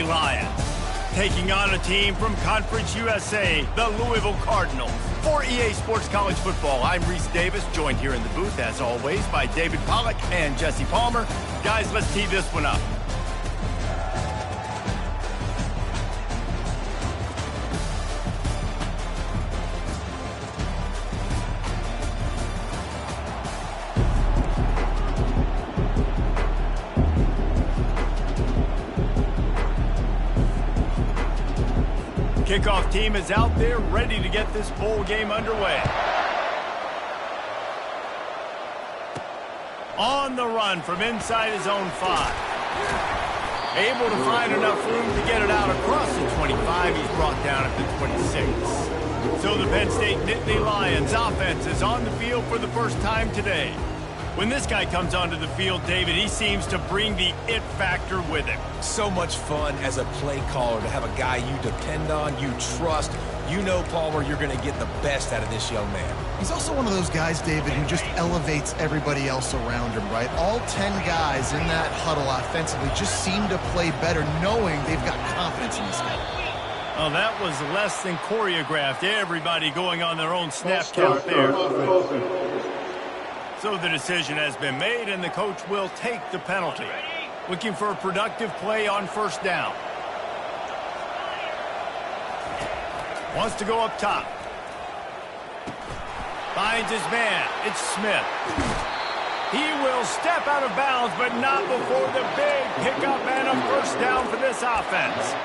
Lions. Taking on a team from Conference USA, the Louisville Cardinals. For EA Sports College Football, I'm Reese Davis, joined here in the booth, as always, by David Pollack and Jesse Palmer. Guys, let's tee this one up. Kickoff team is out there ready to get this bowl game underway. On the run from inside his own 5. Able to find enough room to get it out across the 25. He's brought down at the 26. So the Penn State Nittany Lions offense is on the field for the first time today. When this guy comes onto the field, David, he seems to bring the it factor with him. So much fun as a play caller to have a guy you depend on, you trust. You know, Palmer, you're going to get the best out of this young man. He's also one of those guys, David, who just elevates everybody else around him, right? All 10 guys in that huddle offensively just seem to play better knowing they've got confidence in this guy. Oh, that was less than choreographed. Everybody going on their own snap count there. So the decision has been made, and the coach will take the penalty. Looking for a productive play on first down. Wants to go up top. Finds his man. It's Smith. He will step out of bounds, but not before the big pickup and a first down for this offense.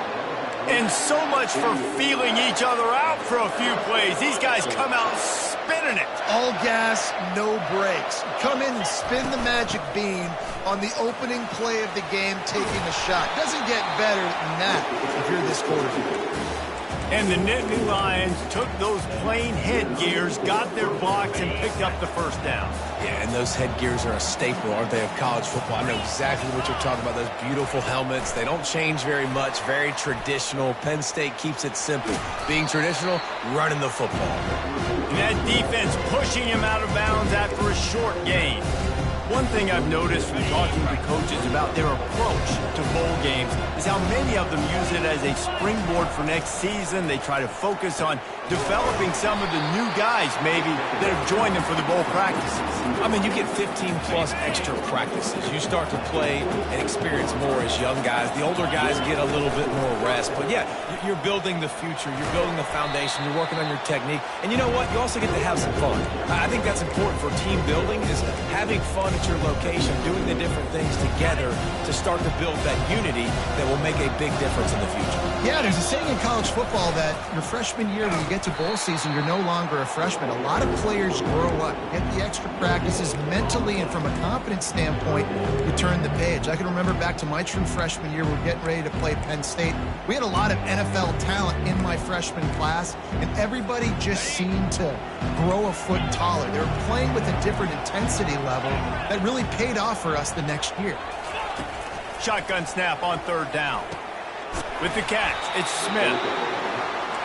And so much for feeling each other out for a few plays. These guys come out spinning it. All gas, no brakes. Come in and spin the magic bean on the opening play of the game, taking a shot. Doesn't get better than that if you're this quarterback. And the Nittany Lions took those plain headgears, got their blocks, and picked up the first down. Yeah, and those headgears are a staple, aren't they, of college football? I know exactly what you're talking about, those beautiful helmets. They don't change very much, very traditional. Penn State keeps it simple. Being traditional, running the football. And that defense pushing him out of bounds after a short gain. One thing I've noticed from talking to coaches about their approach to bowl games is how many of them use it as a springboard for next season. They try to focus on developing some of the new guys, maybe, that have joined them for the bowl practices. I mean, you get 15-plus extra practices. You start to play and experience more as young guys. The older guys get a little bit more rest. But, yeah, you're building the future. You're building the foundation. You're working on your technique. And you know what? You also get to have some fun. I think that's important for team building, is having fun at your location, doing the different things together to start to build that unity that will make a big difference in the future. Yeah, there's a saying in college football that your freshman year, when you get to bowl season, you're no longer a freshman. A lot of players grow up, get the extra practices mentally, and from a confidence standpoint, you turn the page. I can remember back to my true freshman year, we're getting ready to play Penn State. We had a lot of NFL talent in my freshman class, and everybody just seemed to grow a foot taller. They were playing with a different intensity level that really paid off for us the next year. Shotgun snap on third down. With the catch, it's Smith.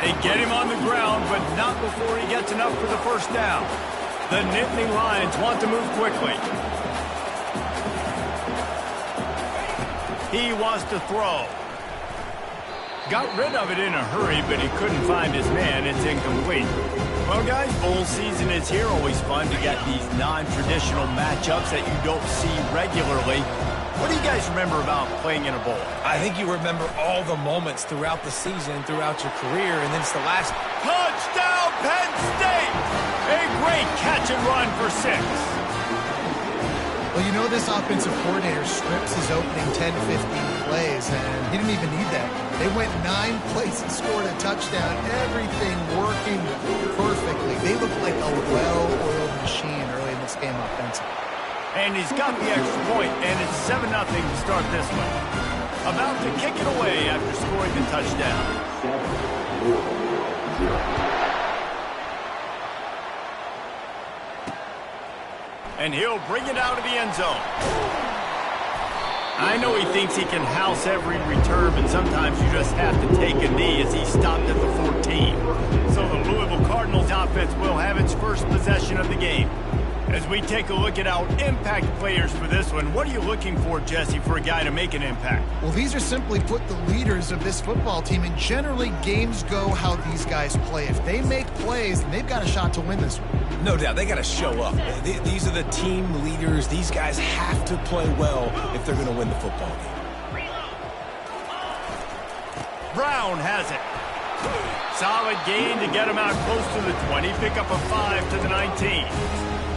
They get him on the ground, but not before he gets enough for the first down. The Nittany Lions want to move quickly. He wants to throw. Got rid of it in a hurry, but he couldn't find his man. It's incomplete. Well, guys, bowl season is here. Always fun to get these non-traditional matchups that you don't see regularly. What do you guys remember about playing in a bowl? I think you remember all the moments throughout the season, throughout your career, and then it's the last. Touchdown, Penn State! A great catch and run for 6. Well, you know this offensive coordinator strips his opening 10, 15 plays, and he didn't even need that. They went 9 plays and scored a touchdown. Everything working perfectly. They look like a well-oiled machine early in this game offensively. And he's got the extra point, and it's 7-0 to start this one. About to kick it away after scoring the touchdown. And he'll bring it out of the end zone. I know he thinks he can house every return, but sometimes you just have to take a knee as he stopped at the 14. So the Louisville Cardinals offense will have its first possession of the game. As we take a look at our impact players for this one, what are you looking for, Jesse, for a guy to make an impact? Well, these are simply put the leaders of this football team, and generally games go how these guys play. If they make plays, then they've got a shot to win this one. No doubt, they got to show up. These are the team leaders. These guys have to play well if they're going to win the football game. Brown has it. Solid gain to get him out close to the 20, pick up a 5 to the 19.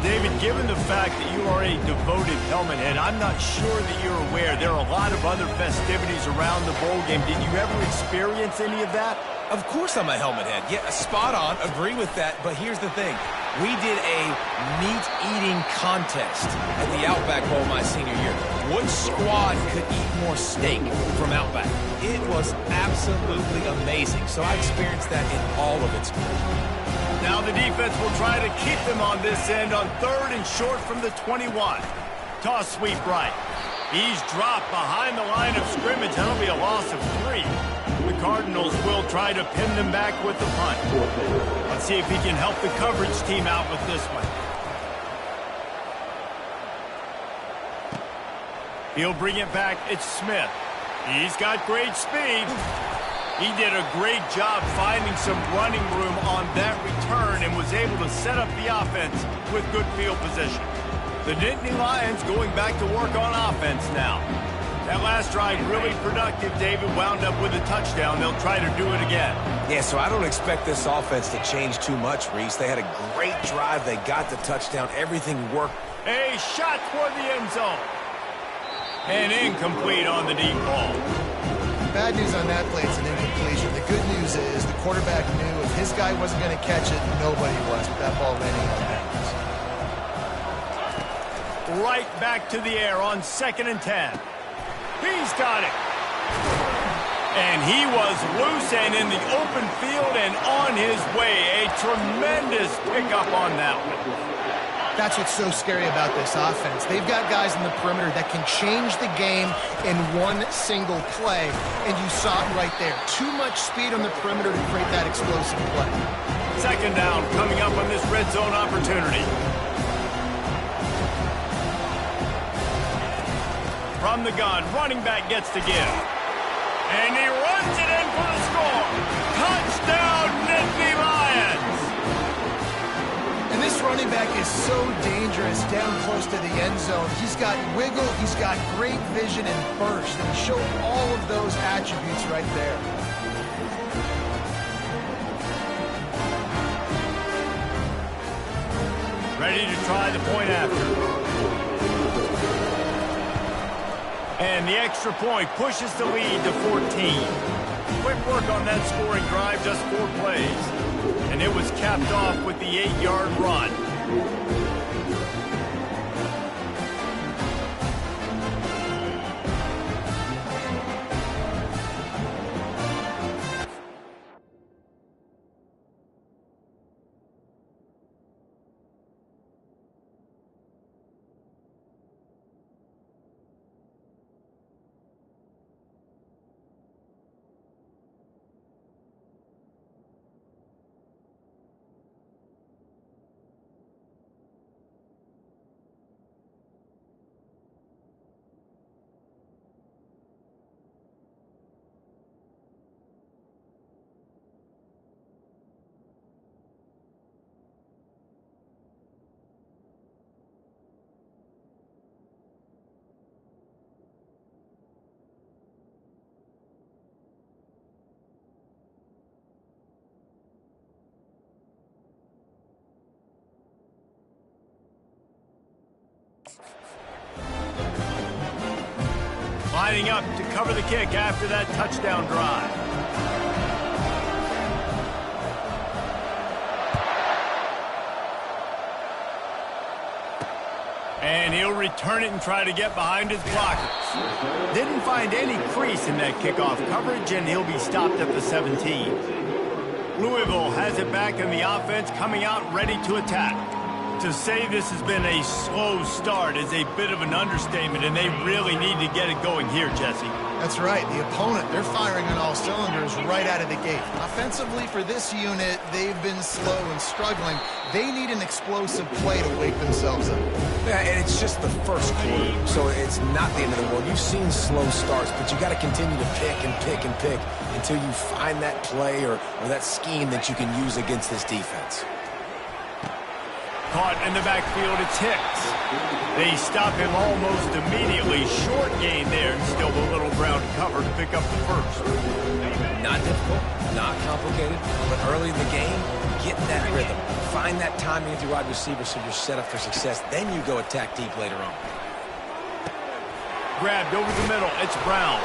David, given the fact that you are a devoted helmet head, I'm not sure that you're aware there are a lot of other festivities around the bowl game. Did you ever experience any of that? Of course I'm a helmet head. Yeah, spot on. Agree with that. But here's the thing. We did a meat-eating contest at the Outback Bowl my senior year. Which squad could eat more steak from Outback? It was absolutely amazing. So I experienced that in all of its glory. Now the defense will try to keep them on this end on 3rd and short from the 21. Toss sweep right. He's dropped behind the line of scrimmage. That'll be a loss of 3. The Cardinals will try to pin them back with the punt. Let's see if he can help the coverage team out with this one. He'll bring it back. It's Smith. He's got great speed. He did a great job finding some running room on that return and was able to set up the offense with good field position. The Nittany Lions going back to work on offense now. That last drive really productive. David wound up with a touchdown. They'll try to do it again. Yeah, so I don't expect this offense to change too much, Reese. They had a great drive. They got the touchdown. Everything worked. A shot toward the end zone. And incomplete on the deep ball. Bad news on that play, it's an incompletion. The good news is the quarterback knew if his guy wasn't going to catch it, nobody was, but that ball landing on bounds. Right back to the air on 2nd and 10. He's got it. And he was loose and in the open field and on his way. A tremendous pickup on that one. That's what's so scary about this offense. They've got guys in the perimeter that can change the game in one single play, and you saw it right there. Too much speed on the perimeter to create that explosive play. 2nd down coming up on this red zone opportunity. From the gun, running back gets to give. And he runs it in for the score. Touchdown, Nittany Lions! And this running back is so dangerous down close to the end zone. He's got wiggle, he's got great vision and burst, and he showed all of those attributes right there. Ready to try the point after. And the extra point pushes the lead to 14. Quick work on that scoring drive, just 4 plays. And it was capped off with the 8-yard run. Lining up to cover the kick after that touchdown drive. And he'll return it and try to get behind his blockers. Didn't find any crease in that kickoff coverage, and he'll be stopped at the 17. Louisville has it back in the offense, coming out ready to attack. To say this has been a slow start is a bit of an understatement, and they really need to get it going here, Jesse. That's right. The opponent, they're firing on all cylinders right out of the gate. Offensively, for this unit, they've been slow and struggling. They need an explosive play to wake themselves up. Yeah, and it's just the first quarter, so it's not the end of the world. You've seen slow starts, but you got to continue to pick and pick and pick until you find that play or that scheme that you can use against this defense. Caught in the backfield, it's Hicks. They stop him almost immediately. Short gain there, and still the little ground cover to pick up the first. Not difficult, not complicated, but early in the game, get that rhythm. Find that timing with your wide receiver so you're set up for success. Then you go attack deep later on. Grabbed over the middle, it's Brown.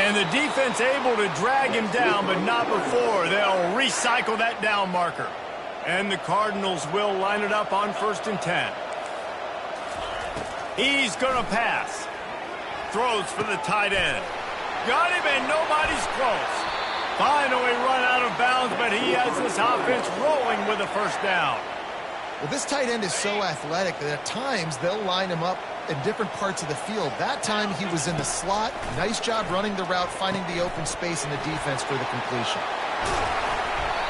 And the defense able to drag him down, but not before. They'll recycle that down marker. And the Cardinals will line it up on 1st and 10. He's going to pass. Throws for the tight end. Got him, and nobody's close. Finally run out of bounds, but he has this offense rolling with a first down. Well, this tight end is so athletic that at times they'll line him up in different parts of the field. That time he was in the slot. Nice job running the route, finding the open space in the defense for the completion.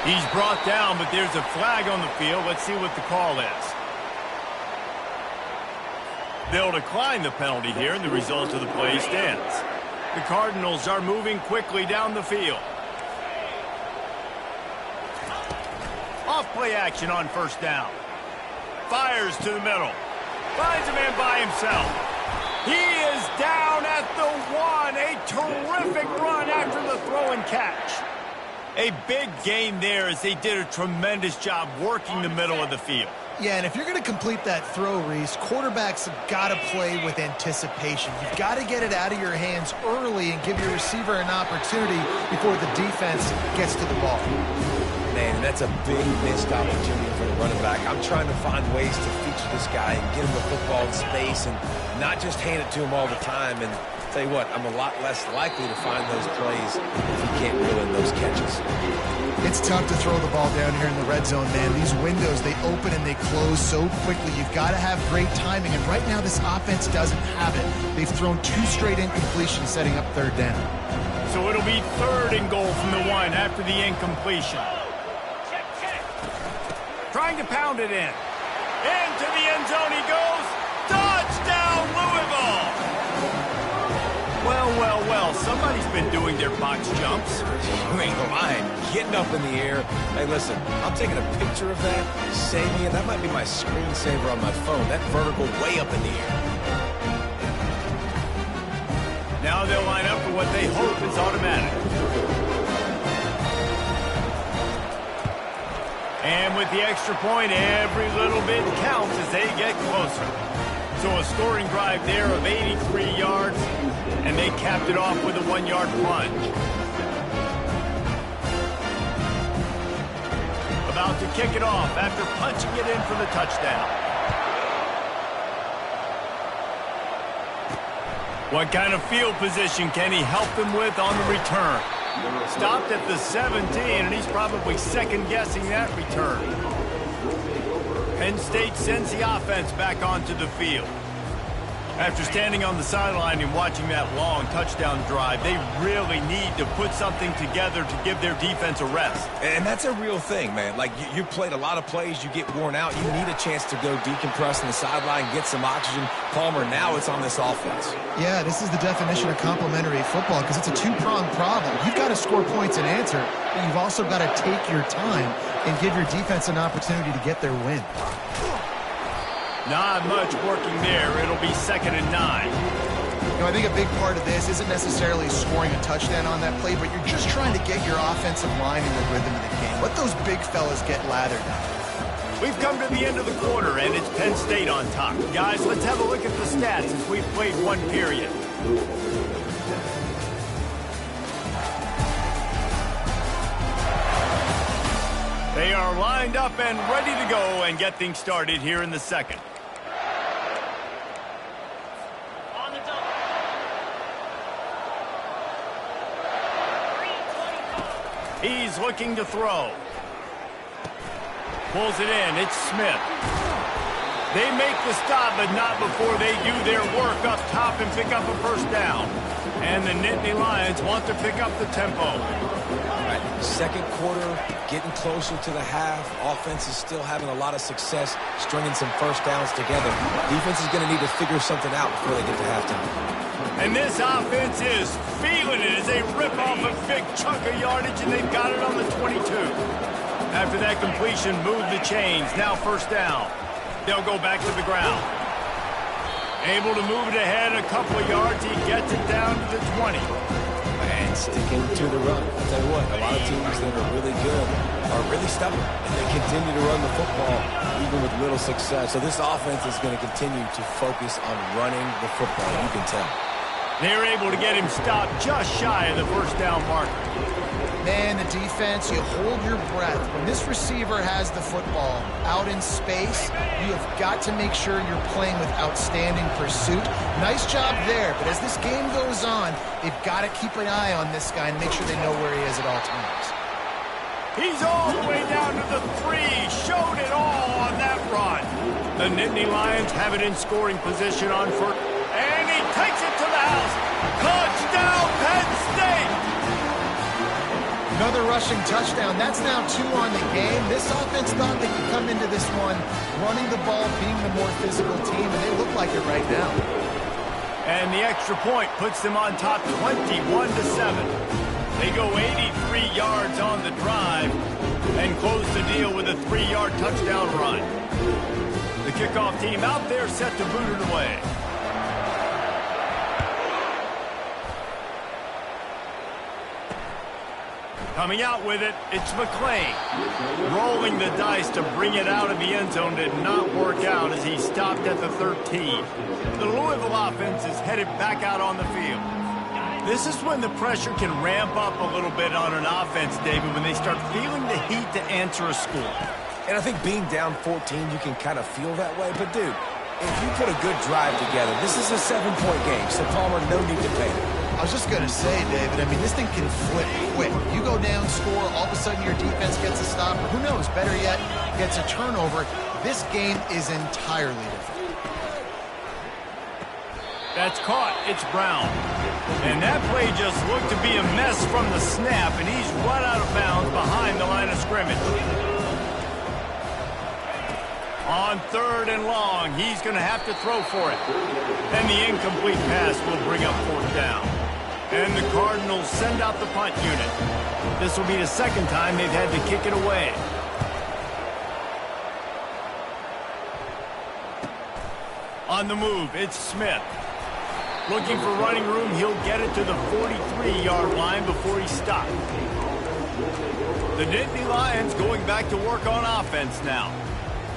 He's brought down, but there's a flag on the field. Let's see what the call is. They'll decline the penalty here, and the result of the play stands. The Cardinals are moving quickly down the field. Off play action on 1st down. Fires to the middle. Finds a man by himself. He is down at the 1. A terrific run after the throw and catch. A big gain there as they did a tremendous job working the middle of the field. Yeah, and if you're going to complete that throw, Reese, quarterbacks have got to play with anticipation. You've got to get it out of your hands early and give your receiver an opportunity before the defense gets to the ball. Man, that's a big missed opportunity for the running back. I'm trying to find ways to feature this guy and get him the football in space and not just hand it to him all the time. And tell you what, I'm a lot less likely to find those plays if he can't reel in those catches. It's tough to throw the ball down here in the red zone, man. These windows, they open and they close so quickly. You've got to have great timing, and right now this offense doesn't have it. They've thrown 2 straight incompletions setting up 3rd down. So it'll be 3rd and goal from the 1 after the incompletion. Trying to pound it in. Into the end zone he goes. Touchdown, Louisville! Well, somebody's been doing their box jumps. You ain't lying. Getting up in the air. Hey, listen, I'm taking a picture of that, saving it. That might be my screensaver on my phone. That vertical way up in the air. Now they'll line up for what they hope is automatic. And with the extra point, every little bit counts as they get closer. So a scoring drive there of 83 yards, and they capped it off with a 1-yard plunge. About to kick it off after punching it in for the touchdown. What kind of field position can he help them with on the return? Stopped at the 17, and he's probably second-guessing that return. Penn State sends the offense back onto the field. After standing on the sideline and watching that long touchdown drive, they really need to put something together to give their defense a rest. And that's a real thing, man. Like, you played a lot of plays, you get worn out, you need a chance to go decompress on the sideline, get some oxygen. Palmer, now it's on this offense. Yeah, this is the definition of complementary football because it's a 2-pronged problem. You've got to score points and answer, but you've also got to take your time and give your defense an opportunity to get their win. Not much working there. It'll be 2nd and 9. You know, I think a big part of this isn't necessarily scoring a touchdown on that play, but you're just trying to get your offensive line in the rhythm of the game. Let those big fellas get lathered now. We've come to the end of the quarter, and it's Penn State on top. Guys, let's have a look at the stats as we've played 1 period. They are lined up and ready to go and get things started here in the 2nd. He's looking to throw. Pulls it in. It's Smith. They make the stop, but not before they do their work up top and pick up a 1st down. And the Nittany Lions want to pick up the tempo. All right, second quarter, getting closer to the half. Offense is still having a lot of success stringing some first downs together. Defense is going to need to figure something out before they get to halftime. And this offense is feeling it as they rip off a big chunk of yardage, and they've got it on the 22. After that completion, move the chains. Now first down. They'll go back to the ground. Able to move it ahead a couple of yards. He gets it down to the 20. And sticking to the run. I'll tell you what, a lot of teams that are really good are really stubborn, and they continue to run the football even with little success. So this offense is going to continue to focus on running the football. You can tell. They're able to get him stopped just shy of the first down marker. Man, the defense, you hold your breath. When this receiver has the football out in space, you have got to make sure you're playing with outstanding pursuit. Nice job there, but as this game goes on, they've got to keep an eye on this guy and make sure they know where he is at all times. He's all the way down to the 3. Showed it all on that run. The Nittany Lions have it in scoring position on first. And he takes it to the house. Touchdown, Penn State! Another rushing touchdown. That's now 2 on the game. This offense thought they could come into this one running the ball, being the more physical team, and they look like it right now. And the extra point puts them on top 21-7. They go 83 yards on the drive and close the deal with a 3-yard touchdown run. The kickoff team out there set to boot it away. Coming out with it, it's McClain. Rolling the dice to bring it out of the end zone did not work out as he stopped at the 13. The Louisville offense is headed back out on the field. This is when the pressure can ramp up a little bit on an offense, David, when they start feeling the heat to answer a score. And I think being down 14, you can kind of feel that way. But, dude, if you put a good drive together, this is a 7-point game, so Palmer, no need to panic. I was just going to say, David, I mean, this thing can flip quick. You go down, score, all of a sudden your defense gets a stop, or who knows, better yet, gets a turnover. This game is entirely different. That's caught. It's Brown. And that play just looked to be a mess from the snap, and he's run out of bounds behind the line of scrimmage. On 3rd and long, he's going to have to throw for it. And the incomplete pass will bring up 4th down. And the Cardinals send out the punt unit. This will be the second time they've had to kick it away. On the move, it's Smith. Looking for running room, he'll get it to the 43-yard line before he's stopped. The Nittany Lions going back to work on offense now.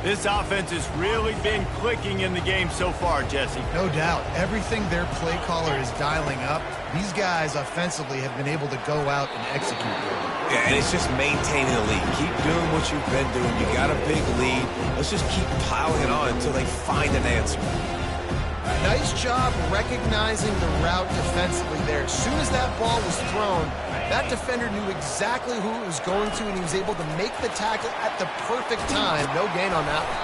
This offense has really been clicking in the game so far, Jesse. No doubt. Everything their play caller is dialing up, these guys offensively have been able to go out and execute. Yeah, and it's just maintaining the lead. Keep doing what you've been doing. You got a big lead. Let's just keep piling it on until they find an answer. Nice job recognizing the route defensively there. As soon as that ball was thrown, that defender knew exactly who it was going to, and he was able to make the tackle at the perfect time. No gain on that one.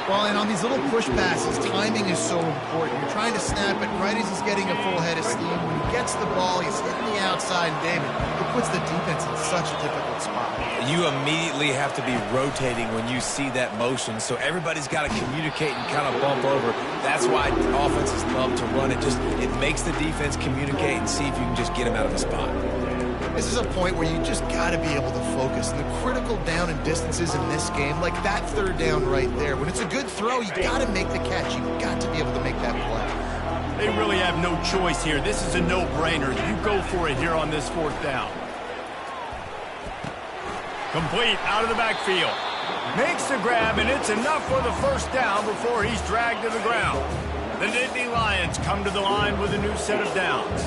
Well, and on these little push passes, timing is so important. You're trying to snap it right as he's getting a full head of steam. When he gets the ball, he's hitting the outside, and David, it puts the defense in such a difficult spot. You immediately have to be rotating when you see that motion, so everybody's got to communicate and kind of bump over. That's why offenses love to run it. It makes the defense communicate and see if you can just get them out of a spot. This is a point where you just got to be able to focus. And the critical down and distances in this game, like that 3rd down right there. When it's a good throw, you got to make the catch. You've got to be able to make that play. They really have no choice here. This is a no-brainer. You go for it here on this 4th down. Complete out of the backfield. Makes the grab, and it's enough for the first down before he's dragged to the ground. The Nittany Lions come to the line with a new set of downs.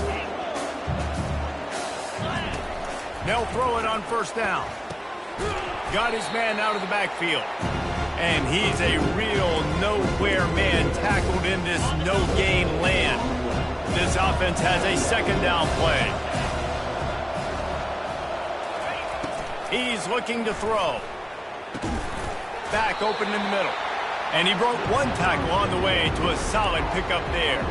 They'll throw it on 1st down. Got his man out of the backfield. And he's a real nowhere man tackled in this no-gain land. This offense has a 2nd down play. He's looking to throw. Back open in the middle. And he broke one tackle on the way to a solid pickup there.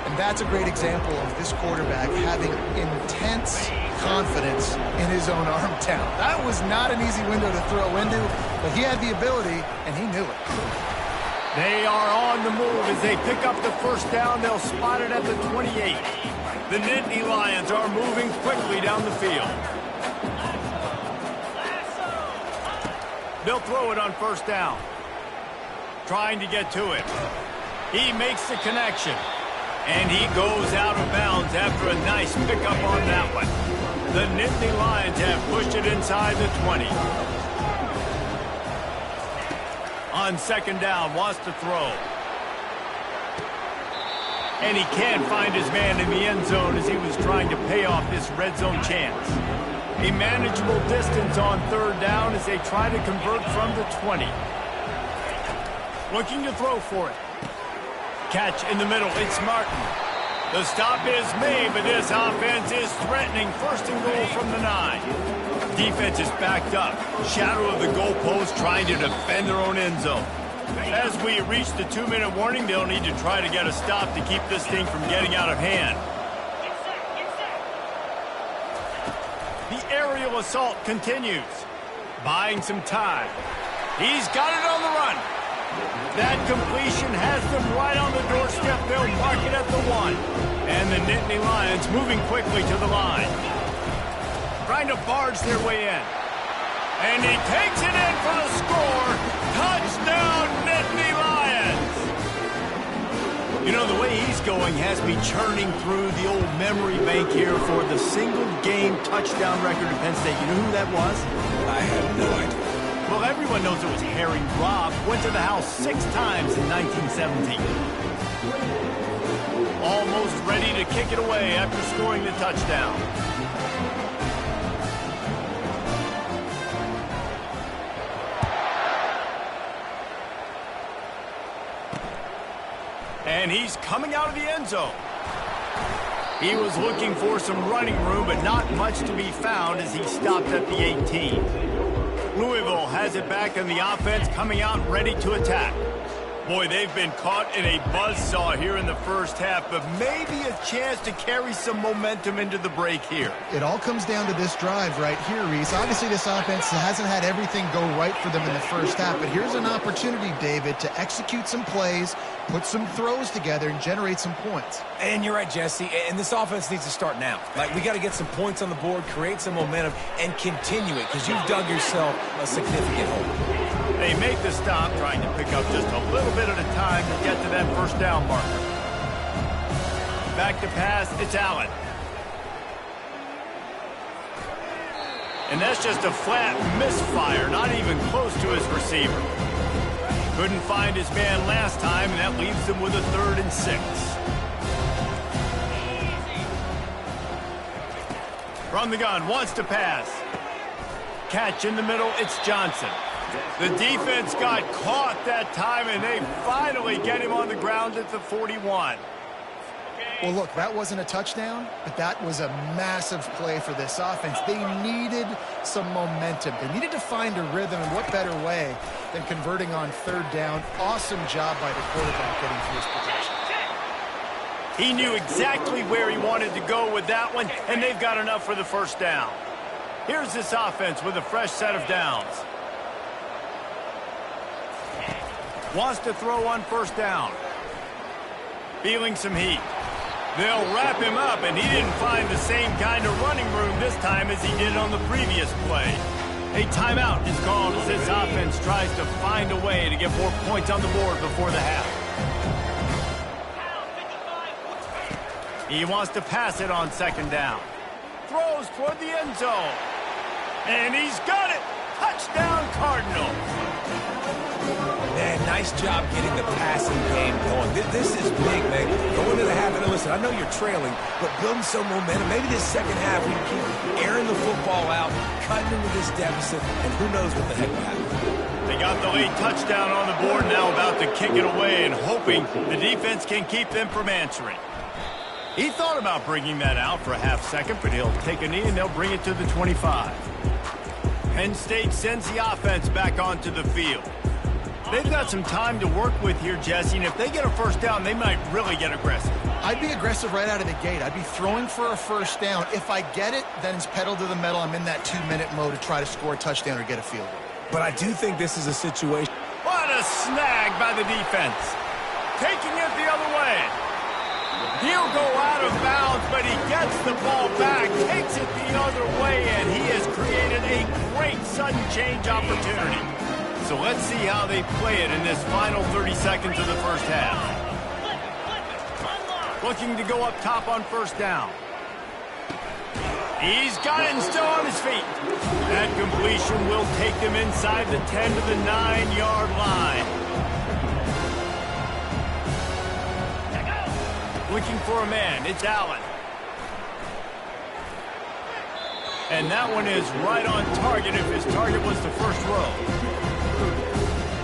And that's a great example of this quarterback having intense confidence in his own arm talent. That was not an easy window to throw into, but he had the ability, and he knew it. They are on the move as they pick up the first down. They'll spot it at the 28. The Nittany Lions are moving quickly down the field. They'll throw it on first down. Trying to get to it. He makes the connection. And he goes out of bounds after a nice pickup on that one. The Nittany Lions have pushed it inside the 20. On second down, wants to throw. And he can't find his man in the end zone as he was trying to pay off this red zone chance. A manageable distance on third down as they try to convert from the 20. Looking to throw for it. Catch in the middle, it's Martin. The stop is made, but this offense is threatening. First and goal from the 9. Defense is backed up. Shadow of the goalpost trying to defend their own end zone. As we reach the 2-minute warning, they'll need to try to get a stop to keep this thing from getting out of hand. The aerial assault continues. Buying some time. He's got it on the run. That completion has them right on the doorstep. They'll mark it at the 1. And the Nittany Lions moving quickly to the line. Trying to barge their way in. And he takes it in for the score. Touchdown, Nittany Lions! You know, the way he's going has me churning through the old memory bank here for the single-game touchdown record of Penn State. You know who that was? I have no idea. Well, everyone knows it was Harry Robb. Went to the house 6 times in 1917. Almost ready to kick it away after scoring the touchdown. And he's coming out of the end zone. He was looking for some running room, but not much to be found as he stopped at the 18. Louisville has it back, and the offense coming out ready to attack. Boy, they've been caught in a buzzsaw here in the first half, but maybe a chance to carry some momentum into the break here. It all comes down to this drive right here, Reese. Obviously, this offense hasn't had everything go right for them in the first half, but here's an opportunity, David, to execute some plays, put some throws together, and generate some points. And you're right, Jesse, and this offense needs to start now. Like, we got to get some points on the board, create some momentum, and continue it, because you've dug yourself a significant hole. They make the stop, trying to pick up just a little bit at a time to get to that first down marker. Back to pass, it's Allen. And that's just a flat misfire, not even close to his receiver. Couldn't find his man last time, and that leaves them with a 3rd and 6. From the gun, wants to pass. Catch in the middle, it's Johnson. The defense got caught that time, and they finally get him on the ground at the 41. Well, look, that wasn't a touchdown, but that was a massive play for this offense. They needed some momentum. They needed to find a rhythm, and what better way than converting on 3rd down. Awesome job by the quarterback getting through his protection. He knew exactly where he wanted to go with that one, and they've got enough for the first down. Here's this offense with a fresh set of downs. Wants to throw on first down. Feeling some heat. They'll wrap him up, and he didn't find the same kind of running room this time as he did on the previous play. A timeout is called as this offense tries to find a way to get more points on the board before the half. He wants to pass it on second down. Throws toward the end zone. And he's got it! Touchdown, Cardinals! Man, nice job getting the passing game going. This is big, man. Going to the half, and listen, I know you're trailing, but building some momentum. Maybe this second half we keep airing the football out, cutting into this deficit, and who knows what the heck will happen. They got the late touchdown on the board, now about to kick it away and hoping the defense can keep them from answering. He thought about bringing that out for a half second, but he'll take a knee and they'll bring it to the 25. Penn State sends the offense back onto the field. They've got some time to work with here, Jesse, and if they get a first down, they might really get aggressive. I'd be aggressive right out of the gate. I'd be throwing for a first down. If I get it, then it's pedal to the metal. I'm in that 2-minute mode to try to score a touchdown or get a field goal. But I do think this is a situation. What a snag by the defense. Taking it the other way. He'll go out of bounds, but he gets the ball back, takes it the other way, and he has created a great sudden change opportunity. So let's see how they play it in this final 30 seconds of the first half. Looking to go up top on first down. He's got it and still on his feet. That completion will take them inside the 10 to the 9-yard line. Looking for a man. It's Allen. And that one is right on target if his target was the first row.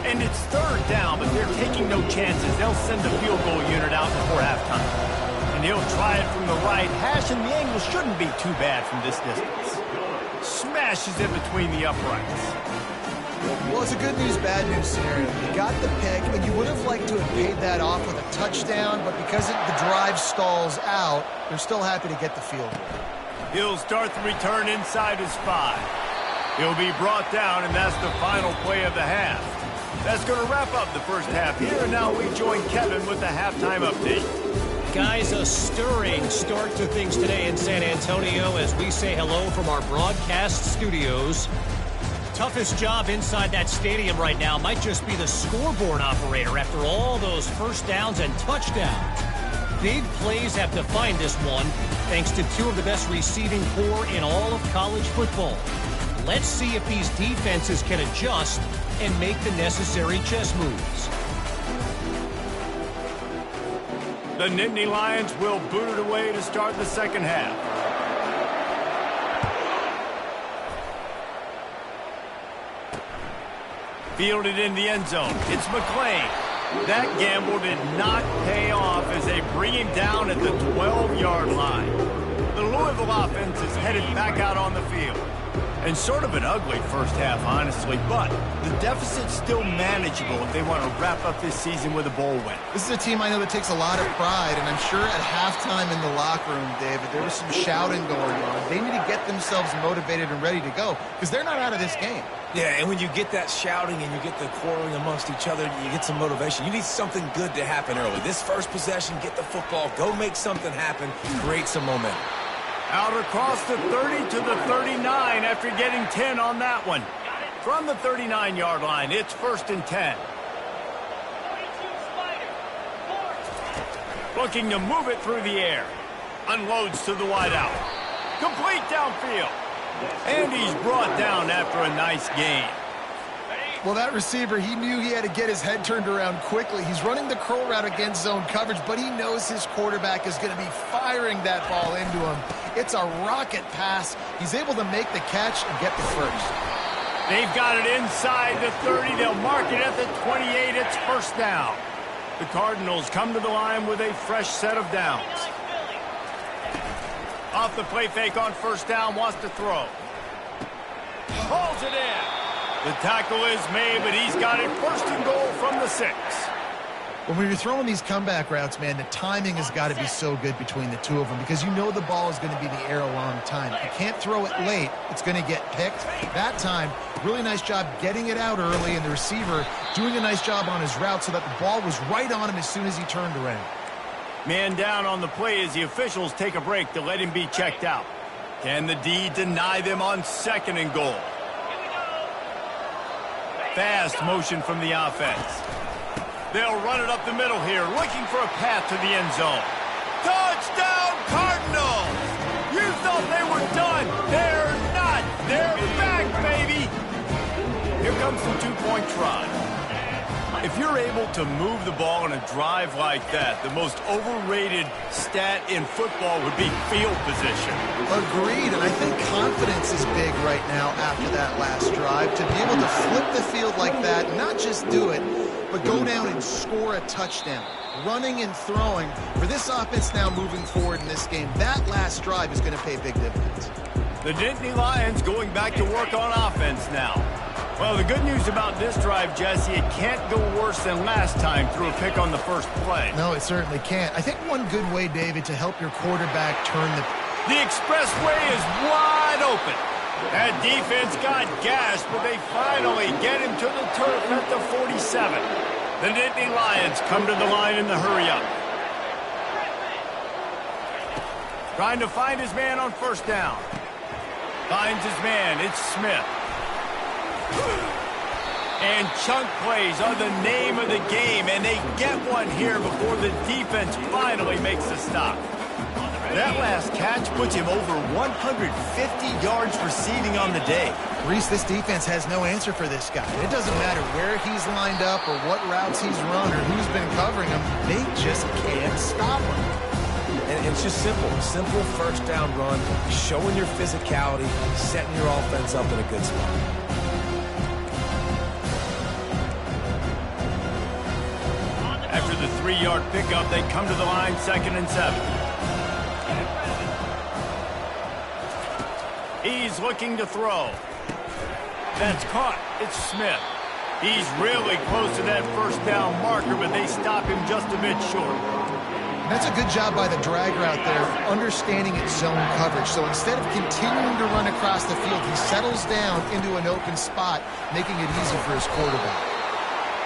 And it's third down, but they're taking no chances. They'll send the field goal unit out before halftime. And he'll try it from the right hash, and the angle shouldn't be too bad from this distance. Smashes it between the uprights. Well, it's a good news, bad news scenario. You got the pick, and you would have liked to have paid that off with a touchdown, but because the drive stalls out, they're still happy to get the field goal. He'll start the return inside his 5. He'll be brought down, and that's the final play of the half. That's going to wrap up the first half here, and now we join Kevin with the halftime update. Guys, a stirring start to things today in San Antonio as we say hello from our broadcast studios. Toughest job inside that stadium right now might just be the scoreboard operator after all those first downs and touchdowns. Big plays have defined this one thanks to 2 of the best receiving corps in all of college football. Let's see if these defenses can adjust and make the necessary chess moves. The Nittany Lions will boot it away to start the second half. Fielded in the end zone. It's McClain. That gamble did not pay off as they bring him down at the 12-yard line. The Louisville offense is headed back out on the field. And sort of an ugly first half, honestly, but the deficit's still manageable if they want to wrap up this season with a bowl win. This is a team I know that takes a lot of pride, and I'm sure at halftime in the locker room, David, there was some shouting going on. They need to get themselves motivated and ready to go because they're not out of this game. Yeah, and when you get that shouting and you get the quarreling amongst each other, you get some motivation. You need something good to happen early. This first possession, get the football, go make something happen, create some momentum. Out across the 30 to the 39 after getting 10 on that one. From the 39-yard line, it's 1st and 10. Looking to move it through the air. Unloads to the wideout. Complete downfield. And he's brought down after a nice gain. Well, that receiver, he knew he had to get his head turned around quickly. He's running the curl route against zone coverage, but he knows his quarterback is going to be firing that ball into him. It's a rocket pass. He's able to make the catch and get the first. They've got it inside the 30. They'll mark it at the 28. It's first down. The Cardinals come to the line with a fresh set of downs. Off the play fake on first down, wants to throw. Hauls it in. The tackle is made, but he's got it 1st and goal from the 6. When you're throwing these comeback routes, man, the timing has got to be so good between the two of them because you know the ball is going to be in the air a long time. If you can't throw it late, it's going to get picked. That time, really nice job getting it out early, and the receiver doing a nice job on his route so that the ball was right on him as soon as he turned around. Man down on the play as the officials take a break to let him be checked out. Can the D deny them on 2nd and goal? Fast motion from the offense. They'll run it up the middle here, looking for a path to the end zone. Touchdown, Cardinals! You thought they were done. They're not. They're back, baby. Here comes the 2-point try. If you're able to move the ball in a drive like that, the most overrated stat in football would be field position. Agreed, and I think confidence is big right now after that last drive. To be able to flip the field like that, not just do it, but go down and score a touchdown. Running and throwing. For this offense now moving forward in this game, that last drive is going to pay big dividends. The Nittany Lions going back to work on offense now. Well, the good news about this drive, Jesse, it can't go worse than last time through a pick on the first play. No, it certainly can't. I think one good way, David, to help your quarterback turn the... The expressway is wide open. That defense got gashed, but they finally get him to the turf at the 47. The Nittany Lions come to the line in the hurry-up. Trying to find his man on first down. Finds his man. It's Smith. And chunk plays are the name of the game, and they get one here before the defense finally makes a stop. That last catch puts him over 150 yards receiving on the day. Reese, this defense has no answer for this guy. It doesn't matter where he's lined up or what routes he's run or who's been covering him. They just can't stop him. And it's just simple. Simple first down run, showing your physicality, setting your offense up in a good spot. After the 3-yard pickup, they come to the line 2nd and 7. He's looking to throw. That's caught. It's Smith. He's really close to that first down marker, but they stop him just a bit short. That's a good job by the drag route there, understanding its zone coverage. So instead of continuing to run across the field, he settles down into an open spot, making it easy for his quarterback.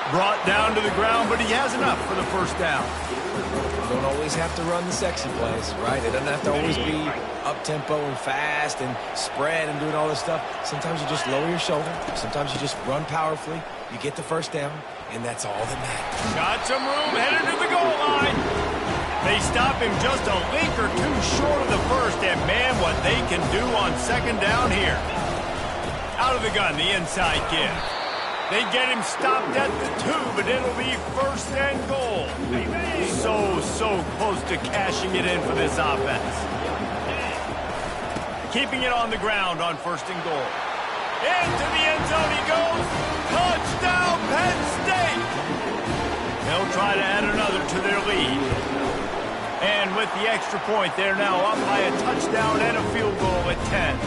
Brought down to the ground, but he has enough for the first down. You don't always have to run the sexy plays, right? It doesn't have to always be up-tempo and fast and spread and doing all this stuff. Sometimes you just lower your shoulder. Sometimes you just run powerfully. You get the first down, and that's all that matters. Got some room, headed to the goal line. They stop him just a link or two short of the first, and man, what they can do on second down here. Out of the gun, the inside give. They get him stopped at the 2, but it'll be first and goal. So close to cashing it in for this offense. Keeping it on the ground on first and goal. Into the end zone he goes. Touchdown, Penn State! They'll try to add another to their lead. And with the extra point, they're now up by a touchdown and a field goal at 10.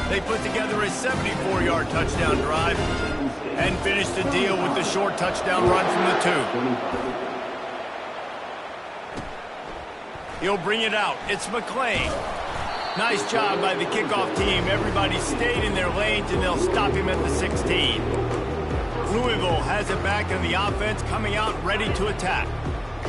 They put together a 74-yard touchdown drive and finish the deal with the short touchdown run from the 2. He'll bring it out. It's McClain. Nice job by the kickoff team. Everybody stayed in their lanes, and they'll stop him at the 16. Louisville has it back, and the offense coming out ready to attack.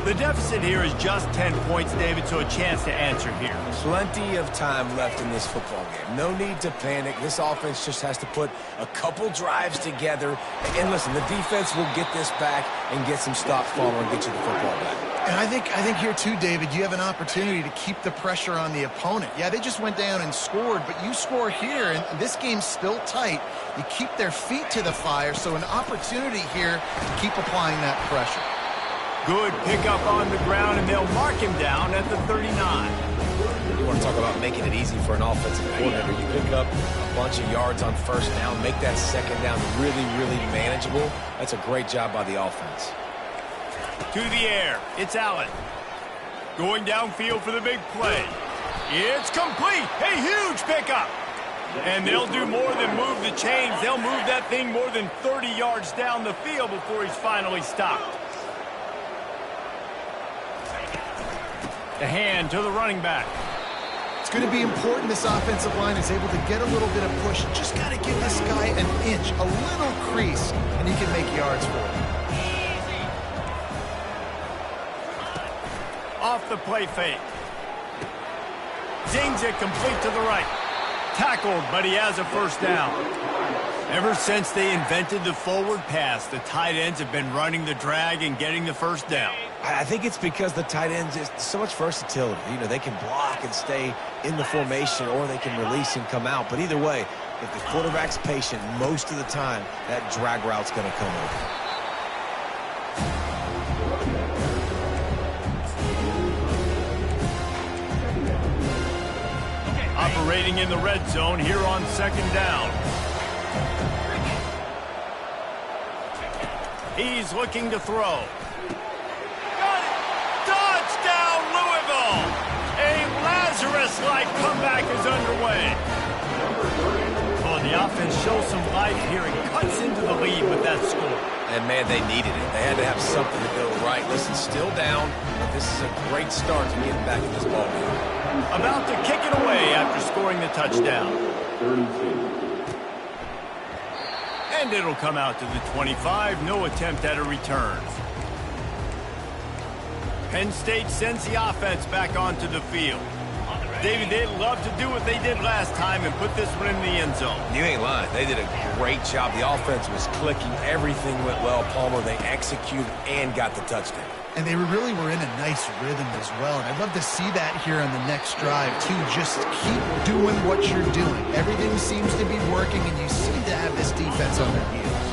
The deficit here is just 10 points, David, so a chance to answer here. Plenty of time left in this football game. No need to panic. This offense just has to put a couple drives together. And listen, the defense will get this back and get some stops following and get you the football back. And I think here too, David, you have an opportunity to keep the pressure on the opponent. Yeah, they just went down and scored, but you score here, and this game's still tight. You keep their feet to the fire, so an opportunity here to keep applying that pressure. Good pickup on the ground, and they'll mark him down at the 39. You want to talk about making it easy for an offensive coordinator. You pick up a bunch of yards on first down, make that second down really, really manageable. That's a great job by the offense. To the air, it's Allen. Going downfield for the big play. It's complete. A huge pickup. And they'll do more than move the chains. They'll move that thing more than 30 yards down the field before he's finally stopped. The hand to the running back. It's going to be important this offensive line is able to get a little bit of push. Just got to give this guy an inch, a little crease, and he can make yards for it. Off the play fake. Zings it complete to the right. Tackled, but he has a first down. Ever since they invented the forward pass, the tight ends have been running the drag and getting the first down. I think it's because the tight ends is so much versatility. You know, they can block and stay in the formation, or they can release and come out. But either way, if the quarterback's patient, most of the time, that drag route's going to come over. Operating in the red zone here on second down. He's looking to throw. Got it! Touchdown, Louisville! A Lazarus-like comeback is underway. Oh, the offense shows some life here and cuts into lead with that score. And, man, they needed it. They had to have something to go right. Listen, still down, but this is a great start to getting back in this ball game. About to kick it away after scoring the touchdown. And it'll come out to the 25. No attempt at a return. Penn State sends the offense back onto the field. David, they'd love to do what they did last time and put this one in the end zone. You ain't lying. They did a great job. The offense was clicking. Everything went well. Palmer, they executed and got the touchdown. And they really were in a nice rhythm as well. And I'd love to see that here on the next drive, too. Just keep doing what you're doing. Everything seems to be working, and you seem to have this defense on their heels.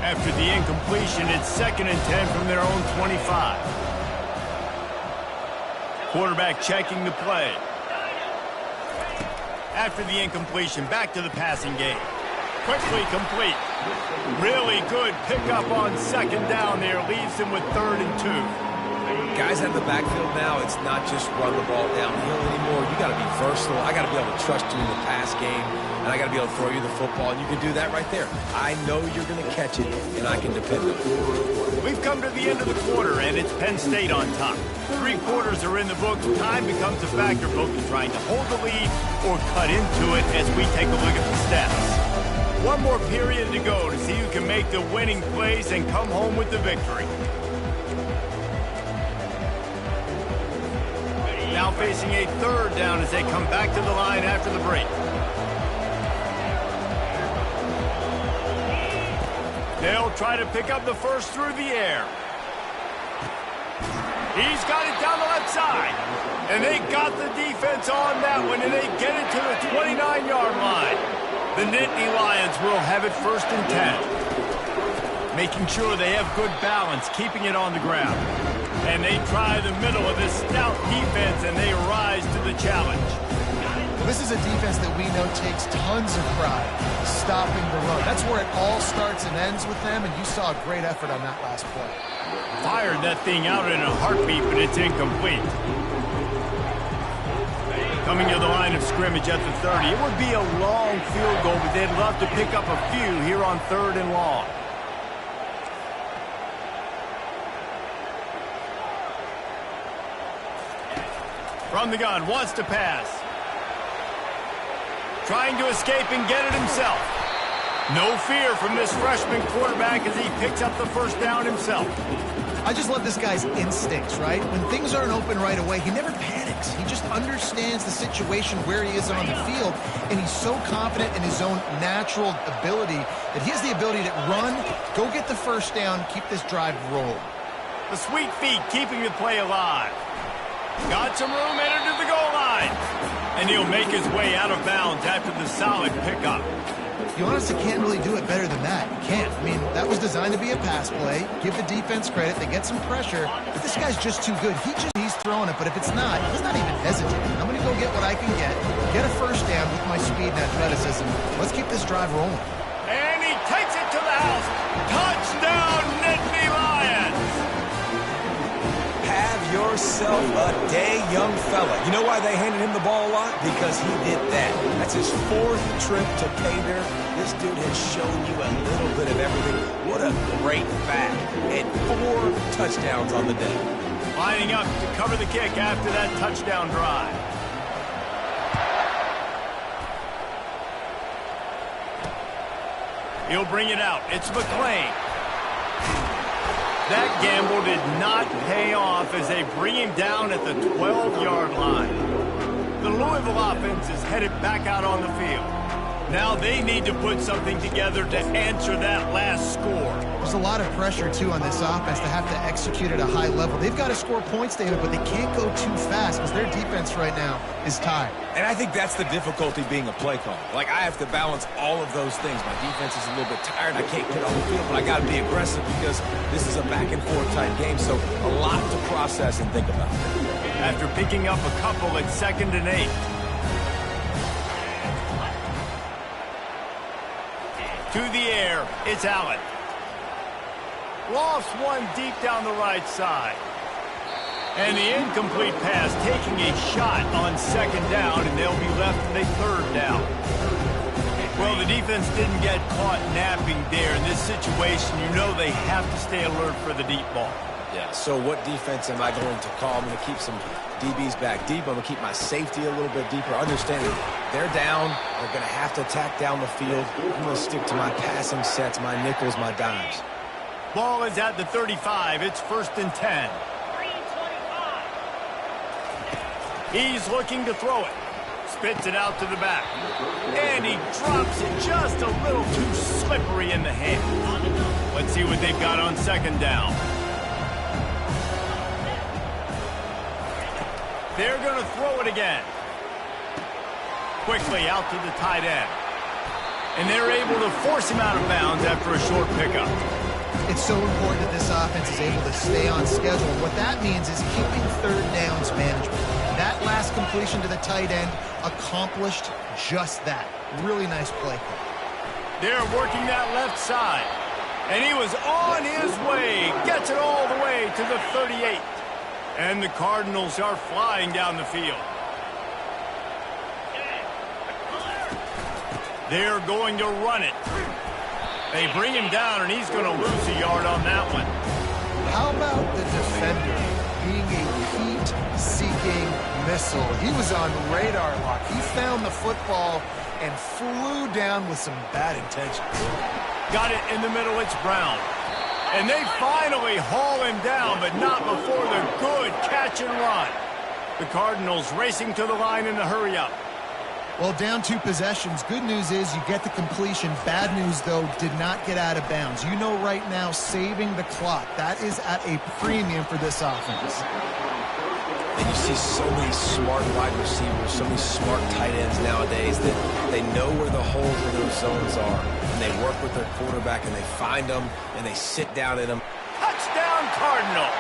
After the incompletion, it's 2nd and 10 from their own 25. Quarterback checking the play. After the incompletion, back to the passing game. Quickly complete. Really good pickup on 2nd down there. Leaves him with 3rd and 2. Guys at the backfield now, it's not just run the ball downhill anymore. You got to be versatile. I got to be able to trust you in the pass game, and I got to be able to throw you the football, and you can do that right there. I know you're going to catch it, and I can depend on it. We've come to the end of the quarter, and it's Penn State on top. 3 quarters are in the books. Time becomes a factor, both in trying to hold the lead or cut into it as we take a look at the stats. One more period to go to see who can make the winning plays and come home with the victory. Now facing a 3rd down as they come back to the line after the break. They'll try to pick up the first through the air. He's got it down the left side. And they got the defense on that one, and they get it to the 29-yard line. The Nittany Lions will have it 1st and 10. Making sure they have good balance, keeping it on the ground. And they try the middle of this stout defense, and they rise to the challenge. Well, this is a defense that we know takes tons of pride stopping the run. That's where it all starts and ends with them, and you saw a great effort on that last play. Fired that thing out in a heartbeat, but it's incomplete. Coming to the line of scrimmage at the 30. It would be a long field goal, but they'd love to pick up a few here on 3rd and long. From the gun, wants to pass. Trying to escape and get it himself. No fear from this freshman quarterback as he picks up the 1st down himself. I just love this guy's instincts, right? When things aren't open right away, he never panics. He just understands the situation where he is on the field, and he's so confident in his own natural ability that he has the ability to run, go get the 1st down, keep this drive rolling. The sweet feet keeping the play alive. Got some room, entered to the goal line. And he'll make his way out of bounds after the solid pickup. You honestly can't really do it better than that. You can't. I mean, that was designed to be a pass play. Give the defense credit. They get some pressure. But this guy's just too good. He's throwing it, but if it's not, he's not even hesitating. I'm going to go get what I can get a 1st down with my speed and athleticism. Let's keep this drive rolling. And he takes it to the house. Touchdown, Nittany Lions! Have yourself a day, young fella. You know why they handed him the ball a lot? Because he did that. That's his 4th trip to pay dirt. This dude has shown you a little bit of everything. What a great back. And 4 touchdowns on the day. Lining up to cover the kick after that touchdown drive. He'll bring it out. It's McClain. That gamble did not pay off as they bring him down at the 12-yard line. The Louisville offense is headed back out on the field. Now they need to put something together to answer that last score. There's a lot of pressure, too, on this offense to have to execute at a high level. They've got to score points, David, but they can't go too fast because their defense right now is tired. And I think that's the difficulty being a play caller. Like, I have to balance all of those things. My defense is a little bit tired. I can't get on the field, but I got to be aggressive because this is a back-and-forth type game, so a lot to process and think about. After picking up a couple at 2nd and 8. To the air, it's Allen. Lost one deep down the right side. And the incomplete pass taking a shot on 2nd down, and they'll be left with a 3rd down. Well, the defense didn't get caught napping there. In this situation, you know they have to stay alert for the deep ball. Yeah, so what defense am I going to call? I'm going to keep some DBs back deep. I'm going to keep my safety a little bit deeper. Understanding they're down. They're going to have to attack down the field. I'm going to stick to my passing sets, my nickels, my dimes. Ball is at the 35. It's 1st and 10. He's looking to throw it. Spits it out to the back. And he drops it just a little too slippery in the hand. Let's see what they've got on 2nd down. They're going to throw it again. Quickly out to the tight end. And they're able to force him out of bounds after a short pickup. It's so important that this offense is able to stay on schedule. What that means is keeping 3rd downs management. That last completion to the tight end accomplished just that. Really nice play. They're working that left side. And he was on his way. Gets it all the way to the 38. And the Cardinals are flying down the field. They're going to run it. They bring him down, and he's going to lose a yard on that one. How about the defender being a heat-seeking missile? He was on radar lock. He found the football and flew down with some bad intentions. Got it in the middle. It's Brown. And they finally haul him down, but not before the good catch and run. The Cardinals racing to the line in a hurry-up. Well, down 2 possessions. Good news is you get the completion. Bad news, though, did not get out of bounds. You know right now, saving the clock. That is at a premium for this offense. And you see so many smart wide receivers, so many smart tight ends nowadays that they know where the holes in those zones are. And they work with their quarterback, and they find them, and they sit down in them. Touchdown, Cardinals!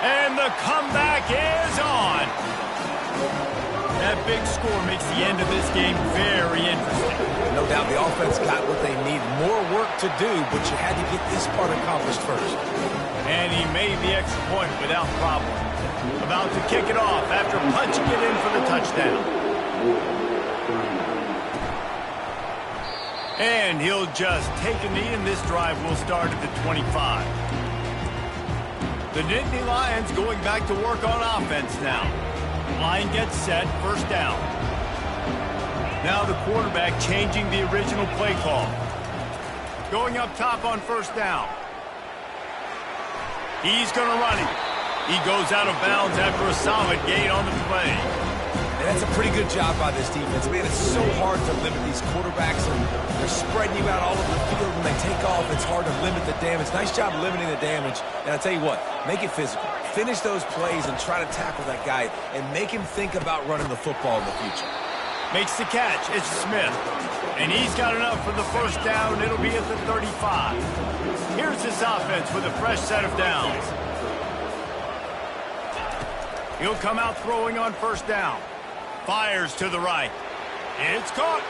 And the comeback is on! That big score makes the end of this game very interesting. No doubt the offense got what they need. More work to do, but you had to get this part accomplished first. And he made the extra point without problem. About to kick it off after punching it in for the touchdown. And he'll just take a knee, and this drive will start at the 25. The Nittany Lions going back to work on offense now. Line gets set, 1st down. Now the quarterback changing the original play call. Going up top on 1st down. He's going to run it. He goes out of bounds after a solid gain on the play. And that's a pretty good job by this defense. Man, it's so hard to limit these quarterbacks, and they're spreading you out all over the field. When they take off, it's hard to limit the damage. Nice job limiting the damage. And I tell you what, make it physical. Finish those plays and try to tackle that guy and make him think about running the football in the future. Makes the catch. It's Smith. And he's got enough for the 1st down. It'll be at the 35. Here's this offense with a fresh set of downs. He'll come out throwing on 1st down. Fires to the right. It's caught.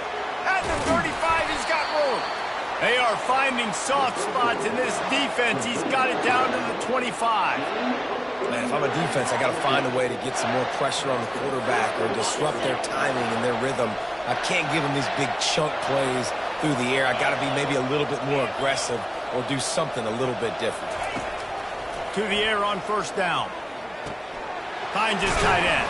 At the 35, he's got room. They are finding soft spots in this defense. He's got it down to the 25. Man, if I'm a defense, I got to find a way to get some more pressure on the quarterback or disrupt their timing and their rhythm. I can't give them these big chunk plays through the air. I got to be maybe a little bit more aggressive or do something a little bit different. To the air on 1st down. Finds his tight end.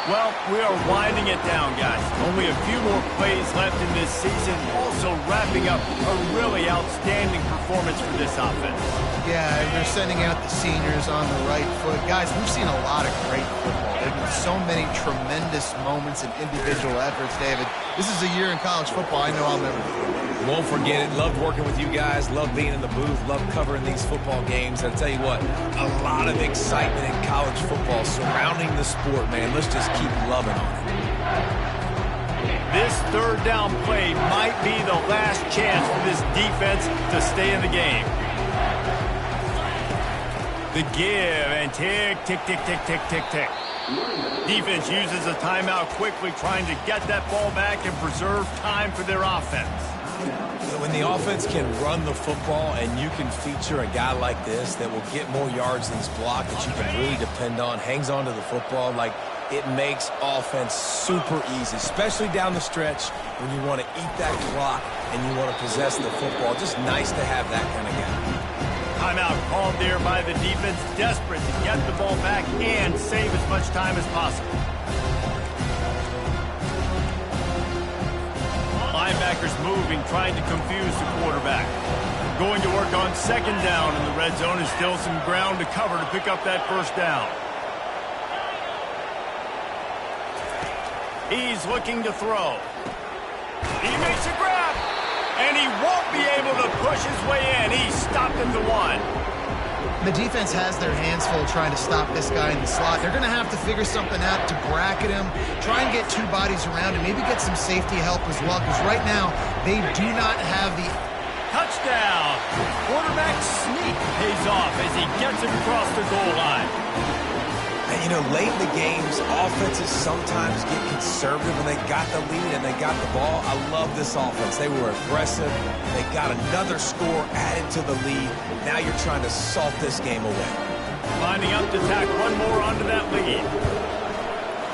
Well, we are winding it down, guys. Only a few more plays left in this season. Also wrapping up a really outstanding performance for this offense. Yeah, they're sending out the seniors on the right foot. Guys, we've seen a lot of great football. There have been so many tremendous moments and individual efforts, David. This is a year in college football I know I'll never forget. Won't forget it. Loved working with you guys. Loved being in the booth. Loved covering these football games. I'll tell you what, a lot of excitement in college football surrounding the sport, man. Let's just keep loving on it. This 3rd down play might be the last chance for this defense to stay in the game. The give and tick, tick, tick, tick, tick, tick, tick. Defense uses a timeout quickly, trying to get that ball back and preserve time for their offense. When the offense can run the football and you can feature a guy like this that will get more yards than his block that you can really depend on, hangs on to the football, like it makes offense super easy, especially down the stretch when you want to eat that clock and you want to possess the football. Just nice to have that kind of guy. Timeout called there by the defense, desperate to get the ball back and save as much time as possible. Linebackers moving, trying to confuse the quarterback. Going to work on second down in the red zone. Is still some ground to cover to pick up that first down. He's looking to throw. He makes a grab, and he won't be able to push his way in. He's stopped at the 1. The defense has their hands full trying to stop this guy in the slot. They're going to have to figure something out to bracket him, try and get two bodies around him, maybe get some safety help as well, because right now they do not have the... Touchdown! Quarterback sneak pays off as he gets it across the goal line. And, you know, late in the games, offenses sometimes get conservative when they got the lead and they got the ball. I love this offense. They were aggressive. They got another score added to the lead. Now you're trying to salt this game away. Lining up to tack one more onto that lead.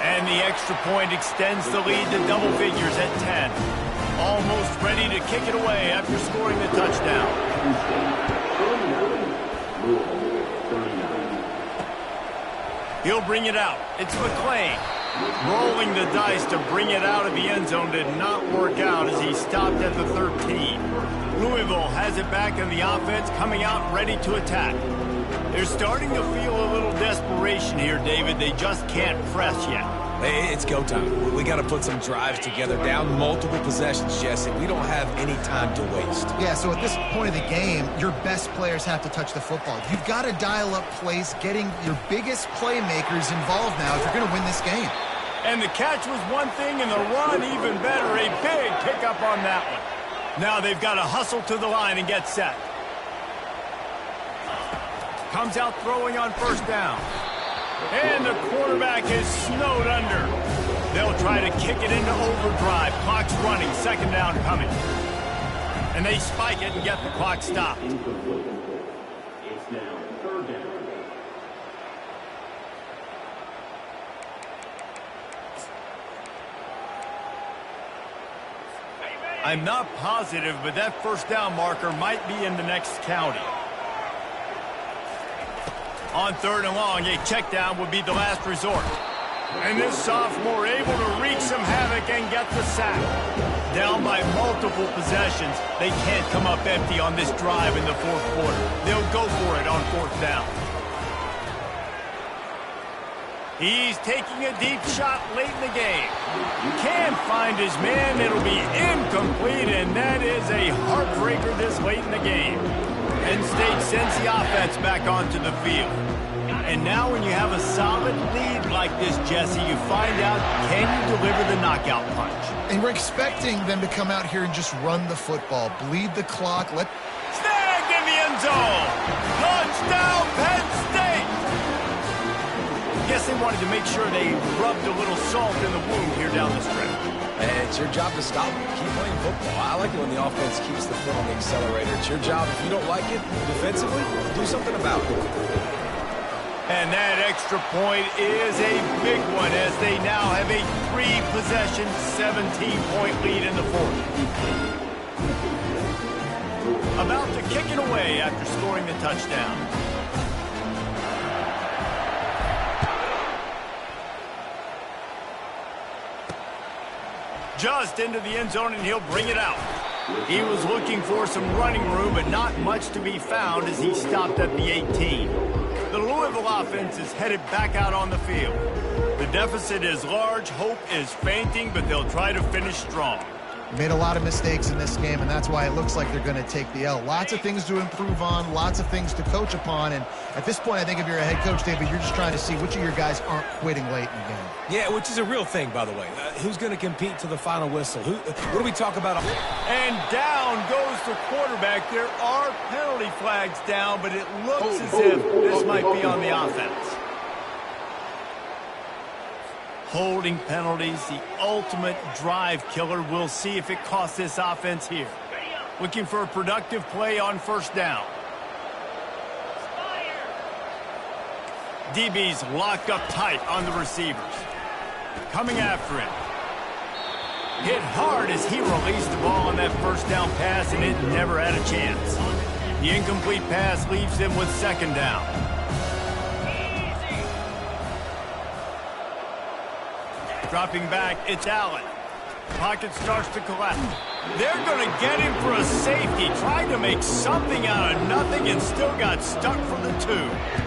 And the extra point extends the lead to double figures at 10. Almost ready to kick it away after scoring the touchdown. He'll bring it out. It's McClain. Rolling the dice to bring it out of the end zone did not work out as he stopped at the 13. Louisville has it back in the offense, coming out ready to attack. They're starting to feel a little desperation here, David. They just can't press yet. It's go time. We got to put some drives together. Down multiple possessions, Jesse. We don't have any time to waste. Yeah, so at this point of the game, your best players have to touch the football. You've got to dial up plays, getting your biggest playmakers involved now if you're going to win this game. And the catch was one thing, and the run even better. A big pickup on that one. Now they've got to hustle to the line and get set. Comes out throwing on first down. And the quarterback is snowed under. They'll try to kick it into overdrive. Clock's running, second down coming. And they spike it and get the clock stopped. It's now third down. I'm not positive, but that first down marker might be in the next county. On third and long, a check down would be the last resort. And this sophomore able to wreak some havoc and get the sack. Down by multiple possessions, they can't come up empty on this drive in the fourth quarter. They'll go for it on fourth down. He's taking a deep shot late in the game. Can't find his man. It'll be incomplete, and that is a heartbreaker this late in the game. Penn State sends the offense back onto the field. And now when you have a solid lead like this, Jesse, you find out, can you deliver the knockout punch? And we're expecting them to come out here and just run the football, bleed the clock. Snagged in the end zone! Touchdown, Penn State! Guess they wanted to make sure they rubbed a little salt in the wound here down the stretch. And it's your job to stop them. Keep playing football. I like it when the offense keeps the foot on the accelerator. It's your job. If you don't like it defensively, do something about it. And that extra point is a big one as they now have a 3-possession, 17-point lead in the fourth. About to kick it away after scoring the touchdown. Just into the end zone, and he'll bring it out. He was looking for some running room, but not much to be found as he stopped at the 18. The Louisville offense is headed back out on the field. The deficit is large, hope is fainting, but they'll try to finish strong. Made a lot of mistakes in this game, and that's why it looks like they're going to take the L. Lots of things to improve on, lots of things to coach upon, and at this point, I think if you're a head coach, David, you're just trying to see which of your guys aren't quitting late in the game. Yeah, which is a real thing, by the way. Who's going to compete to the final whistle? What do we talk about? And down goes the quarterback. There are penalty flags down, but it looks as if this might be on the offense. Holding penalties, the ultimate drive killer. We'll see if it costs this offense here. Looking for a productive play on first down. DB's locked up tight on the receivers. coming after him. Hit hard as he released the ball on that first down pass, and it never had a chance. The incomplete pass leaves him with second down. Dropping back, it's Allen. Pocket starts to collapse. They're going to get him for a safety. Tried to make something out of nothing and still got stuck for the 2.